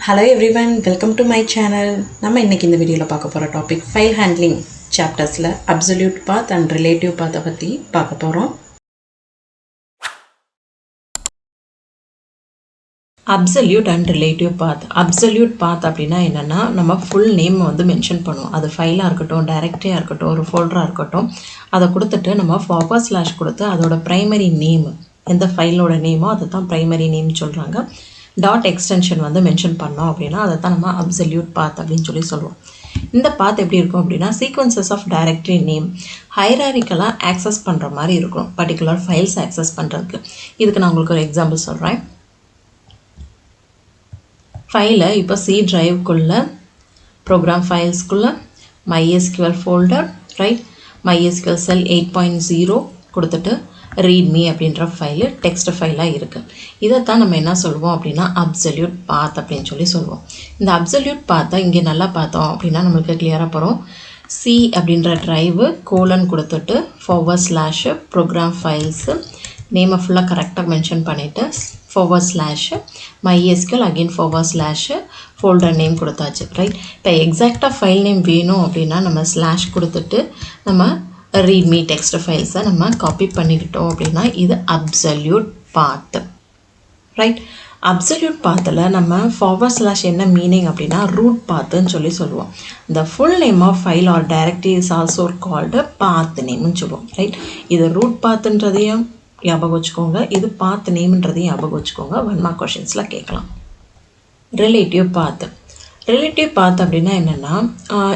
Hello everyone, welcome to my channel. நம்ம இன்னைக்கு இந்த வீடியோல பார்க்க போற டாபிக் ஃபைல் ஹேண்ட்லிங் சாப்டர்ஸ்ல absolute path and relative path பத்தி பார்க்க போறோம். Absolute and relative path. Absolute path அப்படின்னா என்னன்னா நம்ம ஃபுல் நேம் வந்து மென்ஷன் பண்ணுவோம். அது ஃபைலாக இருக்கட்டும், டைரக்டரியாக இருக்கட்டும், ஒரு ஃபோல்டராக இருக்கட்டும், அதை கொடுத்துட்டு நம்ம ஃபார்வர்ட் ஸ்லாஷ் கொடுத்து அதோட ப்ரைமரி நேம், எந்த ஃபைலோட நேமோ அதை தான் ப்ரைமரி நேம் சொல்கிறாங்க. டாட் எக்ஸ்டென்ஷன் வந்து மென்ஷன் பண்ணோம் அப்படின்னா அதை தான் நம்ம அப்சல்யூட் பாத் அப்படின்னு சொல்லி சொல்லுவோம். இந்த பாத் எப்படி இருக்கும் அப்படின்னா சீக்வன்சஸ் ஆஃப் டைரக்டரி நேம் ஹைராரிக்கலாக ஆக்சஸ் பண்ணுற மாதிரி இருக்கும், பர்டிகுலர் ஃபைல்ஸ் ஆக்சஸ் பண்ணுறதுக்கு. இதுக்கு நான் உங்களுக்கு ஒரு எக்ஸாம்பிள் சொல்கிறேன். ஃபைலை இப்போ சி ட்ரைவ்க்குள்ளே ப்ரோக்ராம் ஃபைல்ஸ்க்குள்ளே MySQL ஃபோல்டர், ரைட், MySQL செல் 8.0 கொடுத்துட்டு ரீட்மி அப்படின்ற ஃபைலு டெக்ஸ்ட் ஃபைலாக இருக்குது. இதைத்தான் நம்ம என்ன சொல்லுவோம் அப்படின்னா அப்சல்யூட் பாத் அப்படின்னு சொல்லி சொல்லுவோம். இந்த அப்சல்யூட் பாத்தை இங்கே நல்லா பார்த்தோம் அப்படின்னா நம்மளுக்கு கிளியராக போகிறோம். சி அப்படின்ற ட்ரைவு கோலன் கொடுத்துட்டு ஃபார்வர்ட் ஸ்லாஷு ப்ரோக்ராம் ஃபைல்ஸு நேமை ஃபுல்லாக கரெக்டாக மென்ஷன் பண்ணிவிட்டு forward slash MySQL again forward slash folder name கொடுத்தாச்சு, ரைட். இப்போ எக்ஸாக்டாக ஃபைல் நேம் வேணும் அப்படின்னா நம்ம ஸ்லாஷ் கொடுத்துட்டு நம்ம ரீட்மி டெக்ஸ்ட் ஃபைல்ஸை நம்ம காப்பி பண்ணிக்கிட்டோம் அப்படின்னா இது அப்சல்யூட் பாத், ரைட். அப்சல்யூட் பாத்தில் நம்ம ஃபார்வர்ட் ஸ்லாஷ் என்ன மீனிங் அப்படின்னா ரூட் பாத்துன்னு சொல்லி சொல்லுவோம். இந்த full name of file or directory is also called path நேம்னு சொல்லுவோம், ரைட். இது ரூட் பாத்துன்றதையும் ஞாபகம் வச்சுக்கோங்க, இது பாத் நேம்ன்றதையும் ஞாபகம் வச்சுக்கோங்க. 1 மார்க் கொஷின்ஸில் கேட்கலாம். ரிலேட்டிவ் பாத். ரிலேட்டிவ் பாத் அப்படின்னா என்னென்னா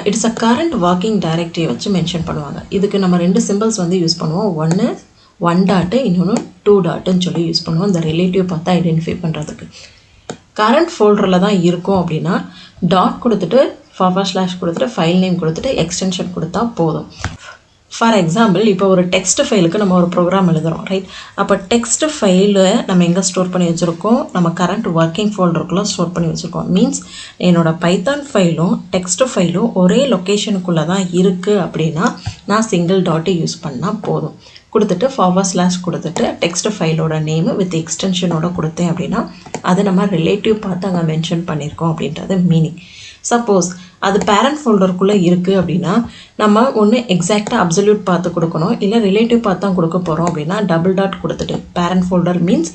இட்ஸ் அ கரண்ட் ஒர்க்கிங் டைரக்டரியை வச்சு மென்ஷன் பண்ணுவாங்க. இதுக்கு நம்ம 2 சிம்பிள்ஸ் வந்து யூஸ் பண்ணுவோம். ஒன்று 1 டாட்டு, இன்னொன்று 2 டாட்டுன்னு சொல்லி யூஸ் பண்ணுவோம் இந்த ரிலேட்டிவ் பாத்தை ஐடென்டிஃபை பண்ணுறதுக்கு. கரண்ட் ஃபோல்டரில் தான் இருக்கும் அப்படின்னா டாட் கொடுத்துட்டு ஃபார்வர்ட் ஸ்லாஷ் கொடுத்துட்டு ஃபைல் நேம் கொடுத்துட்டு எக்ஸ்டென்ஷன் கொடுத்தா போதும். ஃபார் எக்ஸாம்பிள் இப்போ ஒரு டெக்ஸ்ட் ஃபைலுக்கு நம்ம ஒரு ப்ரோக்ராம் எழுதுகிறோம், ரைட். அப்போ டெக்ஸ்ட் ஃபைலை நம்ம எங்கே ஸ்டோர் பண்ணி வச்சுருக்கோம், நம்ம கரண்ட் ஒர்க்கிங் ஃபோல்டருக்குள்ளே ஸ்டோர் பண்ணி வச்சுருக்கோம். மீன்ஸ் என்னோடய பைத்தான் ஃபைலும் டெக்ஸ்ட் ஃபைலும் ஒரே லொக்கேஷனுக்குள்ளே தான் இருக்குது அப்படின்னா நான் சிங்கிள் டாட்டை யூஸ் பண்ணால் போதும். கொடுத்துட்டு ஃபார்வர்ட் ஸ்லாஷ் கொடுத்துட்டு டெக்ஸ்ட் ஃபைலோட நேமு வித் எக்ஸ்டென்ஷனோட கொடுத்தேன் அப்படின்னா அது நம்ம ரிலேட்டிவ் பார்த்து அங்கே மென்ஷன் பண்ணியிருக்கோம் அப்படின்றது மீனிங். சப்போஸ் அது பேரண்ட் ஃபோல்டருக்குள்ளே இருக்குது அப்படின்னா நம்ம ஒன்று எக்ஸாக்டாக அப்சல்யூட் பார்த்து கொடுக்கணும், இல்லை ரிலேட்டிவ் பார்த்து தான் கொடுக்க போகிறோம் அப்படின்னா டபுள் டாட் கொடுத்துட்டு பேரண்ட் ஃபோல்டர் மீன்ஸ்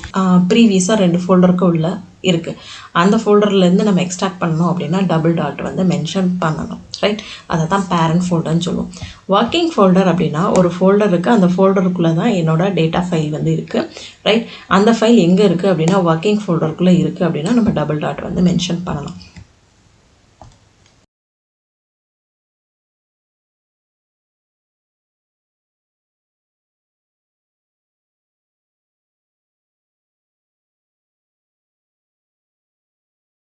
ப்ரீவியஸாக 2 ஃபோல்டருக்கு உள்ள இருக்குது அந்த ஃபோல்டர்லேருந்து நம்ம எக்ஸ்ட்ராக்ட் பண்ணணும் அப்படின்னா டபுள் டாட் வந்து மென்ஷன் பண்ணணும், ரைட். அதை தான் பேரண்ட் ஃபோல்டர்னு சொல்லுவோம். ஒர்க்கிங் ஃபோல்டர் அப்படின்னா ஒரு ஃபோல்டர் இருக்குது, அந்த ஃபோல்டருக்குள்ளே தான் என்னோட டேட்டா ஃபைல் வந்து இருக்குது, ரைட். அந்த ஃபைல் எங்கே இருக்குது அப்படின்னா ஒர்க்கிங் ஃபோல்டருக்குள்ளே இருக்குது அப்படின்னா நம்ம டபுள் டாட் வந்து மென்ஷன் பண்ணலாம்.